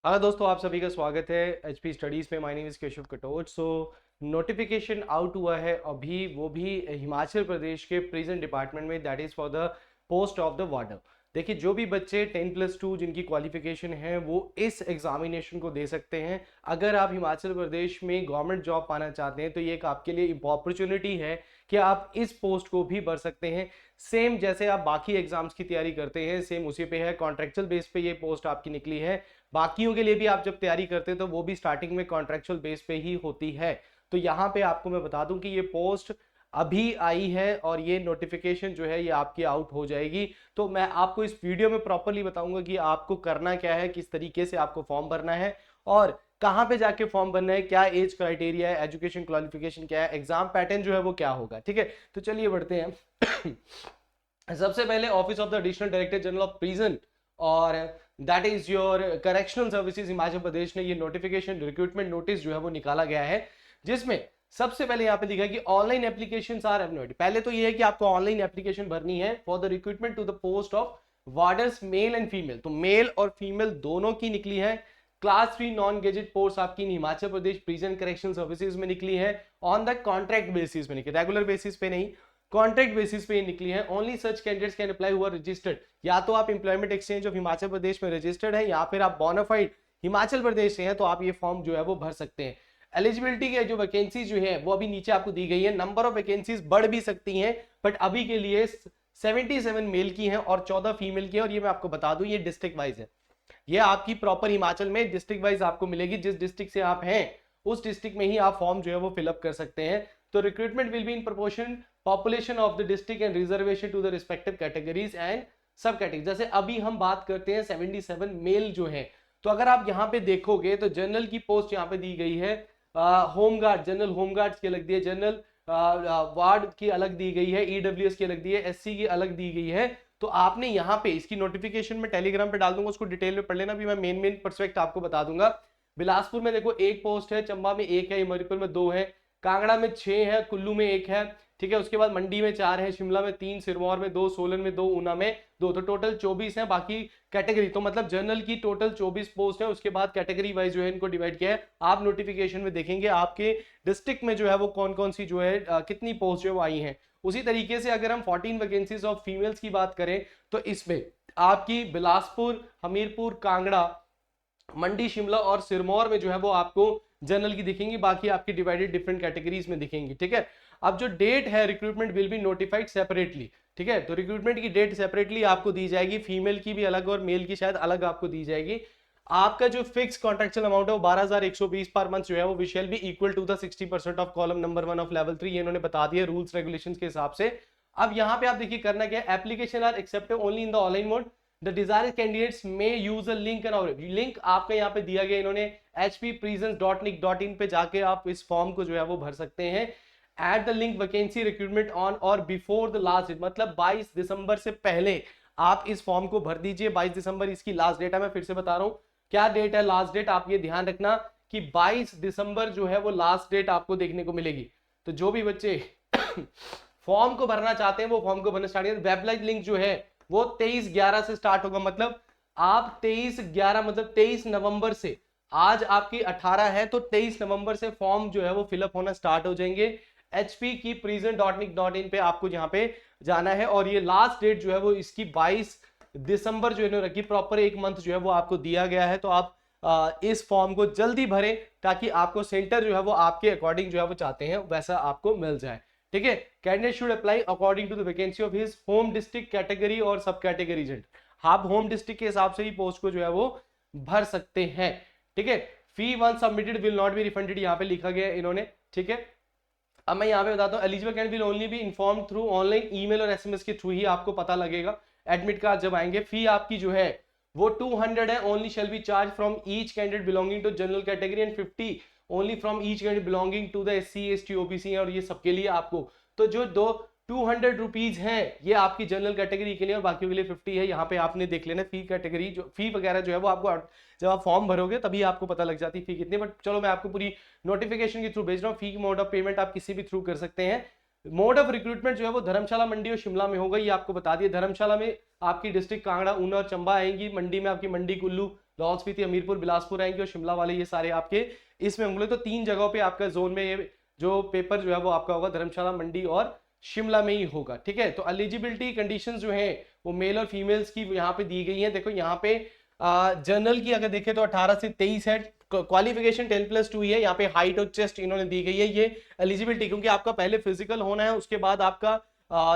हाँ दोस्तों, आप सभी का स्वागत है एचपी स्टडीज़ में। My name is Keshav Katoch. Notification out हुआ है अभी, वो भी हिमाचल प्रदेश के प्रिजन डिपार्टमेंट में, that is for the post of the warder. देखिए, जो भी बच्चे 10+2 जिनकी क्वालिफिकेशन है वो इस एग्जामिनेशन को दे सकते हैं। अगर आप हिमाचल प्रदेश में गवर्नमेंट जॉब पाना चाहते हैं तो ये एक आपके लिए अपॉर्चुनिटी है कि आप इस पोस्ट को भी भर सकते हैं। सेम जैसे आप बाकी एग्जाम्स की तैयारी करते हैं, सेम उसी पे है। कॉन्ट्रेक्चुअल बेस पे ये पोस्ट आपकी निकली है। बाकियों के लिए भी आप जब तैयारी करते हैं तो वो भी स्टार्टिंग में कॉन्ट्रेक्चुअल बेस पे ही होती है। तो यहाँ पे आपको मैं बता दूं कि ये पोस्ट अभी आई है और ये नोटिफिकेशन जो है ये आपकी आउट हो जाएगी। तो मैं आपको इस वीडियो में प्रॉपरली बताऊंगा कि आपको करना क्या है, किस तरीके से आपको फॉर्म भरना है और कहाँ पे जाके फॉर्म भरना है, क्या एज क्राइटेरिया है, एजुकेशन क्वालिफिकेशन क्या है, एग्जाम पैटर्न जो है वो क्या होगा। ठीक है, तो चलिए बढ़ते हैं। सबसे पहले office of the additional director general of prison और that is your correctional services Himachal Pradesh ने ये नोटिफिकेशन रिक्रूटमेंट नोटिस जो है वो निकाला गया है, जिसमें सबसे पहले यहाँ पे लिखा है कि ऑनलाइन एप्लीकेशन आर अवेलेबल। पहले तो ये है कि आपको ऑनलाइन एप्लीकेशन भरनी है for the recruitment to the post of warders male and female. तो मेल और फीमेल दोनों की निकली है। क्लास 3 नॉन गेजेट पोस्ट आपकी Himachal Pradesh prison correction services में निकली है ऑन द कॉन्ट्रैक्ट बेसिस में निकली, रेगुलर बेसिस पे नहीं, कॉन्ट्रैक्ट बेसिस पे निकली है। Only such candidates can apply हुआ रजिस्टर्ड, या तो आप employment exchange of Himachal Pradesh में रजिस्टर्ड है या फिर आप बोनाफाइड हिमाचल प्रदेश से हैं, तो आप ये फॉर्म जो है वो भर सकते हैं। एलिजिबिलिटी के जो वैकेंसी जो है वो अभी नीचे आपको दी गई है। नंबर ऑफ वैकेंसीज बढ़ भी सकती हैं, बट अभी के लिए 77 मेल की हैं और 14 फीमेल की है। और ये मैं आपको बता दूं, ये डिस्ट्रिक्ट वाइज है। ये आपकी प्रॉपर हिमाचल में डिस्ट्रिक्ट वाइज आपको मिलेगी। जिस डिस्ट्रिक्ट से आप हैं उस डिस्ट्रिक्ट में ही आप फॉर्म जो है वो फिलअप कर सकते हैं। तो recruitment will be in proportion population of the district and reservation to the respective categories and sub category. जैसे अभी हम बात करते हैं 77 मेल जो है, तो अगर आप यहाँ पे देखोगे तो जनरल की पोस्ट यहाँ पे दी गई है, होमगार्ड जनरल होमगार्ड की अलग दी है, जनरल वार्ड की अलग दी गई है, ईडब्ल्यूएस की अलग दी है, एससी की अलग दी गई है। तो आपने यहाँ पे इसकी नोटिफिकेशन में टेलीग्राम पे डाल दूंगा, उसको डिटेल में पढ़ लेना। भी मैं मेन पर्सपेक्ट आपको बता दूंगा। बिलासपुर में देखो एक पोस्ट है, चंबा में एक है, हिमाचल में 2 है, कांगड़ा में 6 है, कुल्लू में 1 है। ठीक है, उसके बाद मंडी में 4 है, शिमला में 3, सिरमौर में 2, सोलन में 2, ऊना में 2, तो टोटल 24 है। बाकी कैटेगरी तो मतलब जनरल की टोटल 24 पोस्ट है, उसके बाद कैटेगरी वाइज जो है इनको डिवाइड किया है। आप नोटिफिकेशन में देखेंगे आपके डिस्ट्रिक्ट में जो है वो कौन कौन सी जो है कितनी पोस्ट जो आई हैं। उसी तरीके से अगर हम 14 वैकेंसीज ऑफ फीमेल्स की बात करें तो इसमें आपकी बिलासपुर, हमीरपुर, कांगड़ा, मंडी, शिमला और सिरमौर में जो है वो आपको जनरल की दिखेंगी। बाकी आपकी डिवाइडेड डिफरेंट कैटेगरीज में दिखेंगी। ठीक है, अब जो डेट है, recruitment will be notified separately. ठीक है, तो रिक्रूटमेंट की डेट सेपरेटली आपको दी जाएगी, फीमेल की भी अलग और मेल की शायद अलग आपको दी जाएगी। आपका जो फिक्स कॉन्ट्रेक्चुअल अमाउंट है वो 12,120 पर मंथ जो है वो will be equal to the 60% of column number 1 of level 3। ये इन्होंने बता दिया रूल्स रेगुलेशंस के हिसाब से। अब यहाँ पे आप देखिए करना क्या है, application are accepted only in the online mode. The desired candidates may use a link and link आपका यहाँ पे दिया गया इन्होंने hpprisons.nic.in पे जाके आप इस फॉर्म को जो है वो भर सकते हैं। At the link vacancy recruitment on और बिफोर द लास्ट डेट, मतलब 22 दिसंबर से पहले आप इस फॉर्म को भर दीजिए। 22 दिसंबर इसकी लास्ट डेट है। मैं फिर से बता रहा हूँ क्या डेट है लास्ट डेट, आप ये ध्यान रखना कि 22 दिसंबर जो है वो लास्ट डेट आपको देखने को मिलेगी। तो जो भी बच्चे फॉर्म को भरना चाहते हैं वो फॉर्म को भरना स्टार्ट करें। वेबलाइट लिंक जो है वो 23/11 से स्टार्ट होगा, मतलब आप 23/11 मतलब 23 नवंबर से, आज आपकी 18 है तो 23 नवंबर से फॉर्म जो है वो फिलअप होना स्टार्ट हो जाएंगे। एचपी की prison.nic.in पे आपको यहाँ पे जाना है और ये लास्ट डेट जो है वो इसकी 22 दिसंबर जो है रखी, प्रॉपर एक मंथ जो है वो आपको दिया गया है। तो आप इस फॉर्म को जल्दी भरें ताकि आपको सेंटर जो है वो आपके अकॉर्डिंग जो है वो चाहते हैं वैसा आपको मिल जाए। ठीक है, candidate should apply according to the vacancy of his home district category और सब कैटेगरी जेंट। आप होम डिस्ट्रिक्ट के हिसाब से ही पोस्ट को जो है वो भर सकते हैं। ठीक है, fee once submitted will not be refunded, यहाँ पे लिखा गया है इन्होंने। ठीक है, अब मैं यहाँ पे बताता हूँ, eligible candidate will only be inform through online email और एसएमएस के थ्रू ही आपको पता लगेगा एडमिट कार्ड जब आएंगे। फी आपकी जो है वो 200 है। Only shall be charge from each candidate belonging to general category and 50 only from each candidate belonging to the SC ST OBC, और ये सबके लिए आपको तो जो 200 रुपीज हैं ये आपकी जनरल कैटेगरी के लिए और बाकियों के लिए 50 है। यहाँ पे आपने देख लेना फी कैटेगरी जो फी वगैरह जो है वो आपको जब आप फॉर्म भरोगे तभी आपको पता लग जाती है फी कितनी। बट चलो मैं आपको पूरी नोटिफिकेशन के थ्रू भेज रहा हूँ। फी की मोड ऑफ पेमेंट आप किसी भी थ्रू कर सकते हैं। मोड ऑफ रिक्रूटमेंट जो है वो धर्मशाला, मंडी और शिमला में होगा, ये आपको बता दिया। धर्मशाला में आपकी डिस्ट्रिक्ट कांगड़ा, ऊना और चंबा आएंगी। मंडी में आपकी मंडी, कुल्लू, लाहौल स्पीति, हमीरपुर, बिलासपुर आएंगे और शिमला वाले ये सारे आपके इसमें होंगे। तो 3 जगहों पे आपका जोन में ये जो पेपर जो है वो आपका होगा, धर्मशाला, मंडी और शिमला में ही होगा। ठीक है, तो एलिजिबिलिटी कंडीशंस जो है वो मेल और फीमेल्स की यहाँ पे दी गई है। देखो यहाँ पे जनरल की अगर देखें तो 18 से 23 है, क्वालिफिकेशन 10+2 ही है। यहाँ पे हाइट और चेस्ट इन्होंने दी गई है। ये एलिजिबिलिटी क्योंकि आपका पहले फिजिकल होना है, उसके बाद आपका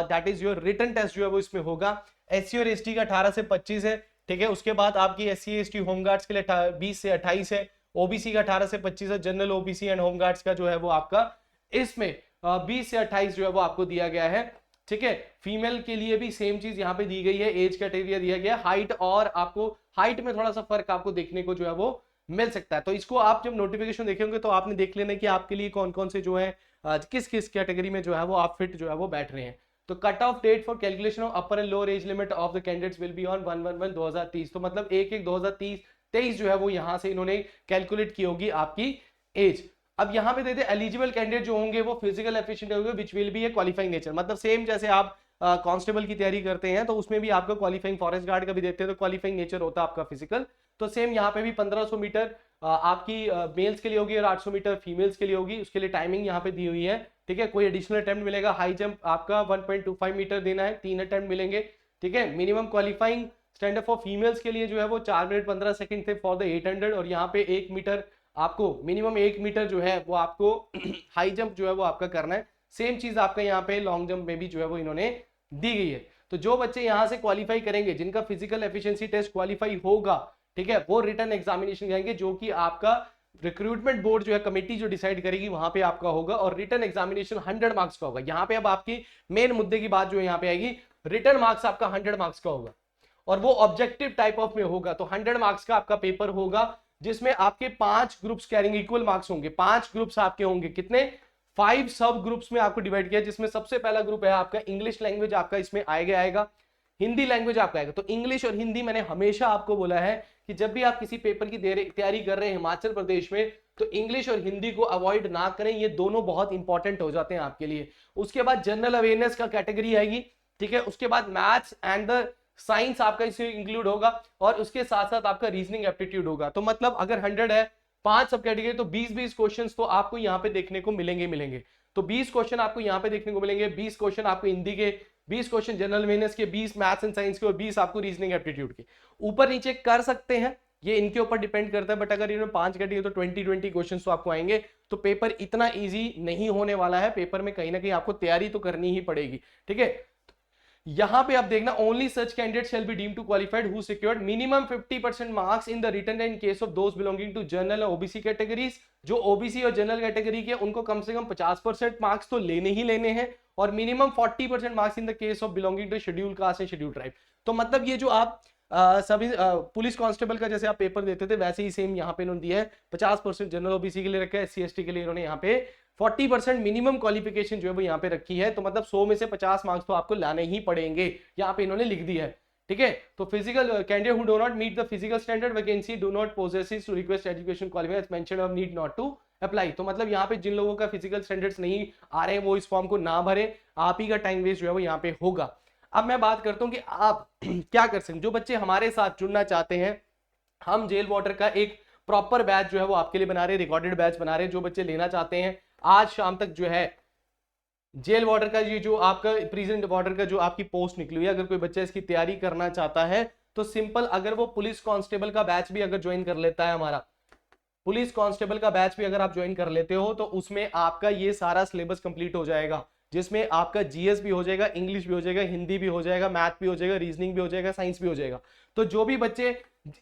that is your written test जो है वो इसमें होगा। SC और ST का 18 से 25 है। ठीक है, उसके बाद आपकी SC ST होमगार्ड्स के लिए 20 से 28 है। OBC का 18 से 25 है। जनरल OBC एंड होमगार्ड्स का जो है वो आपका इसमें 20 से 28 जो है वो आपको दिया गया है। ठीक है, फीमेल के लिए भी सेम चीज यहाँ पे दी गई है, एज कैटेगरी दिया गया है, हाइट, और आपको हाइट में थोड़ा सा फर्क आपको देखने को जो है वो मिल सकता है। तो इसको आप जब नोटिफिकेशन देखेंगे तो आपने देख लेना कि आपके लिए कौन कौन से जो है किस किस कैटेगरी में जो है वो आप फिट जो है वो बैठ रहे हैं। तो cut off date for calculation of upper and lower age limit of the candidates will be on 1/1/2030। तो मतलब 1/1/2023 जो है वो यहाँ से इन्होंने कैलकुलेट की होगी आपकी एज। अब यहाँ पे देते एलिजिबल कैंडिडेट जो होंगे वो फिजिकल एफिशिएंट होंगे which will be A qualifying nature. मतलब सेम जैसे आप कांस्टेबल की तैयारी करते हैं तो उसमें भी आपका क्वालिफाइंग फॉरेस्ट गार्ड का भी देते हैं, तो क्वालिफाइंग नेचर होता है आपका फिजिकल। तो सेम यहाँ पे भी 1500 मीटर आपकी मेल्स के लिए होगी और 800 मीटर फीमेल्स के लिए होगी। उसके लिए टाइमिंग यहाँ पे दी हुई है। ठीक है, कोई एडिशनल अटेम्प्ट मिलेगा। हाई जंप आपका 1.25 मीटर देना है, 3 अटेम्प्ट मिलेंगे। ठीक है, minimum qualifying standard for females के लिए जो है वो 4 मिनट 15 सेकंड थे फॉर द 800, और यहाँ पे 1 मीटर आपको मिनिमम 1 मीटर जो है वो आपको हाई जंप जो है वो आपका करना है। सेम चीज आपका यहाँ पे लॉन्ग जंप में भी जो है वो इन्होंने दी गई है। तो जो बच्चे यहाँ से क्वालिफाई करेंगे, जिनका फिजिकल एफिशिएंसी टेस्ट क्वालिफाई होगा, ठीक है, वो रिटन एग्जामिनेशन जाएंगे, जो कि आपका रिक्रूटमेंट बोर्ड जो है कमेटी जो डिसाइड करेगी वहां पे आपका होगा, और रिटन एग्जामिनेशन 100 मार्क्स का होगा। यहाँ पे अब आपकी मेन मुद्दे की बात जो है यहाँ पे आएगी, रिटन मार्क्स आपका 100 मार्क्स का होगा और वो ऑब्जेक्टिव टाइप ऑफ में होगा। तो 100 मार्क्स का आपका पेपर होगा जिसमें आपके 5 ग्रुप्स कैरिंग इक्वल मार्क्स होंगे। 5 ग्रुप्स आपके होंगे, कितने? 5 सब ग्रुप्स में आपको डिवाइड किया, जिसमें सबसे पहला ग्रुप है आपका इंग्लिश लैंग्वेज, आपका इसमें आएगा हिंदी लैंग्वेज आपका आएगा। तो इंग्लिश और हिंदी, मैंने हमेशा आपको बोला है कि जब भी आप किसी पेपर की तैयारी कर रहे हैं हिमाचल प्रदेश में, तो इंग्लिश और हिंदी को अवॉइड ना करें, ये दोनों बहुत इंपॉर्टेंट हो जाते हैं आपके लिए। उसके बाद जनरल अवेयरनेस का कैटेगरी आएगी। ठीक है, उसके बाद मैथ्स एंड द साइंस आपका इसमें इंक्लूड होगा, और उसके साथ साथ आपका रीजनिंग एप्टीट्यूड होगा। तो मतलब अगर 100 है, 5 सब कैटेगरी, तो 20-20 क्वेश्चन तो आपको यहाँ पे देखने को मिलेंगे। तो 20 क्वेश्चन आपको यहाँ पे देखने को मिलेंगे। 20 क्वेश्चन आपको हिंदी के, 20 क्वेश्चन जनरल अवेयरनेस के, 20 मैथ्स एंड साइंस के, और 20 आपको रीजनिंग एप्टीट्यूड के। ऊपर नीचे कर सकते हैं, ये इनके ऊपर डिपेंड करता है, बट अगर इन्होंने 5 कैटेगरी तो 20 क्वेश्चन तो आपको आएंगे। तो पेपर इतना ईजी नहीं होने वाला है, पेपर में कहीं ना कहीं आपको तैयारी तो करनी ही पड़ेगी। ठीक है, यहां पे आप देखना, only such candidate shall be deemed to qualified who secured minimum 50% marks in the written in case of those belonging to general और ओबीसी कैटेगरीज। जो ओबीसी और जनरल कैटेगरी के, उनको कम से कम 50% मार्क्स तो लेने ही लेने हैं, और minimum 40% marks in the case of belonging to schedule caste and schedule tribe. तो मतलब ये जो आप सभी पुलिस कांस्टेबल का जैसे आप पेपर देते थे, वैसे ही सेम यहाँ पे इन्होंने दिया है। 50% जनरल ओबीसी के लिए रखा है, SC ST के लिए इन्होंने यहाँ पे 40% मिनिमम क्वालिफिकेशन जो है वो यहाँ पे रखी है। तो मतलब 100 में से 50 मार्क्स तो आपको लाने ही पड़ेंगे, यहाँ पे इन्होंने लिख दिया है। ठीक है, तो physical candidate who do not meet the physical standard vacancy do not possesses to request education qualification mention of need not to apply. तो मतलब यहाँ पे जिन लोगों का फिजिकल स्टैंडर्ड्स नहीं आ रहे हैं वो इस फॉर्म को ना भरे, आप ही का टाइम वेस्ट जो है वो यहाँ पे होगा। अब मैं बात करता हूँ कि आप क्या कर सकते हैं। जो बच्चे हमारे साथ जुड़ना चाहते हैं, हम जेल वाटर का एक प्रॉपर बैच जो है वो आपके लिए बना रहे हैं, रिकॉर्डेड बैच बना रहे हैं। जो बच्चे लेना चाहते हैं, आज शाम तक जो है जेल वार्डर का, ये जो आपका प्रिजन वार्डर का जो आपकी पोस्ट निकली हुई है, अगर कोई बच्चा इसकी तैयारी करना चाहता है तो सिंपल, अगर वो पुलिस कांस्टेबल का बैच भी अगर ज्वाइन कर लेता है, हमारा पुलिस कांस्टेबल का बैच भी अगर आप ज्वाइन कर लेते हो, तो उसमें आपका ये सारा सिलेबस कंप्लीट हो जाएगा, जिसमें आपका जीएस भी हो जाएगा, इंग्लिश भी हो जाएगा, हिंदी भी हो जाएगा, मैथ भी हो जाएगा, रीजनिंग भी हो जाएगा, साइंस भी हो जाएगा। तो जो भी बच्चे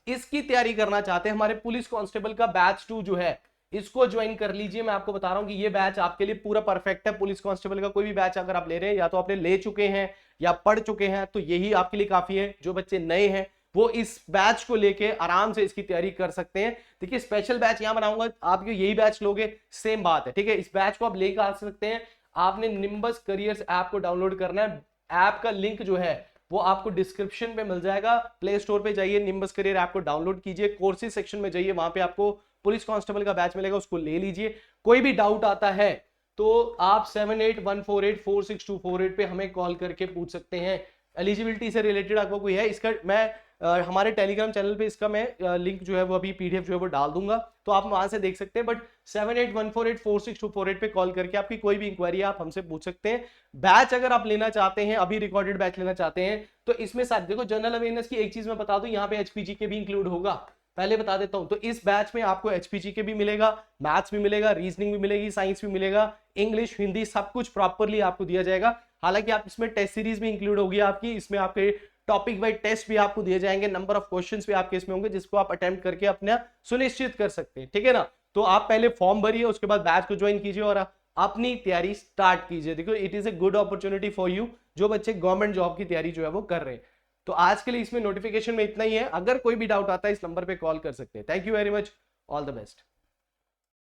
इसकी तैयारी करना चाहते हैं, हमारे पुलिस कांस्टेबल का बैच 2 जो है, इसको ज्वाइन कर लीजिए। मैं आपको बता रहा हूं कि ये बैच आपके लिए पूरा परफेक्ट है। पुलिस कांस्टेबल का कोई भी बैच अगर आप ले रहे हैं, या तो आपने ले चुके हैं या पढ़ चुके हैं, तो यही आपके लिए काफी है। जो बच्चे नए हैं वो इस बैच को लेके आराम से इसकी तैयारी कर सकते हैं। देखिए, स्पेशल बैच यहां बनाऊंगा, आप यही बैच लोगे, सेम बात है। ठीक है, इस बैच को आप लेकर आ सकते हैं। आपने निम्बस करियर्स ऐप को डाउनलोड करना है। ऐप का लिंक जो है वो आपको डिस्क्रिप्शन पे मिल जाएगा। प्ले स्टोर पे जाइए, निम्बस करियर ऐप को डाउनलोड कीजिए, कोर्सेज सेक्शन में जाइए, वहां पे आपको पुलिस कांस्टेबल का बैच मिलेगा, उसको ले लीजिए। कोई भी डाउट आता है तो आप 7814846248 पे हमें कॉल करके पूछ सकते हैं। एलिजिबिलिटी से रिलेटेड आपको कोई है, इसका मैं हमारे टेलीग्राम चैनल पे इसका मैं लिंक जो है वो अभी PDF जो है वो डाल दूंगा, तो आप वहां से देख सकते हैं। बट 7814846248 पे कॉल करके आपकी कोई भी इंक्वायरी आप हमसे पूछ सकते हैं। बैच अगर आप लेना चाहते हैं, अभी रिकॉर्डेड बैच लेना चाहते हैं, तो इसमें साथ देखो जनरल अवेयरनेस की एक चीज मैं बता दूं, यहाँ पे HPG के भी इंक्लूड होगा, पहले बता देता हूं। तो इस बैच में आपको HPG के भी मिलेगा, मैथ्स भी मिलेगा, रीजनिंग भी मिलेगी, साइंस भी मिलेगा, इंग्लिश हिंदी सब कुछ प्रॉपरली आपको दिया जाएगा। हालांकि आप इसमें टेस्ट सीरीज भी इंक्लूड होगी आपकी, इसमें आपके टॉपिक वाइज टेस्ट भी आपको दिए जाएंगे, नंबर ऑफ क्वेश्चंस भी आपके इसमें होंगे, जिसको आप अटेम्प्ट करके अपना सुनिश्चित कर सकते हैं, ठीक है ना। तो आप पहले फॉर्म भरिए, उसके बाद बैच को ज्वाइन कीजिए और अपनी तैयारी स्टार्ट कीजिए। देखो it is a good opportunity for you, जो बच्चे गवर्नमेंट जॉब की तैयारी जो है वो कर रहे हैं। तो आज के लिए इसमें नोटिफिकेशन में इतना ही है। अगर कोई भी डाउट आता है इस नंबर पे कॉल कर सकते हैं। Thank you very much, all the best.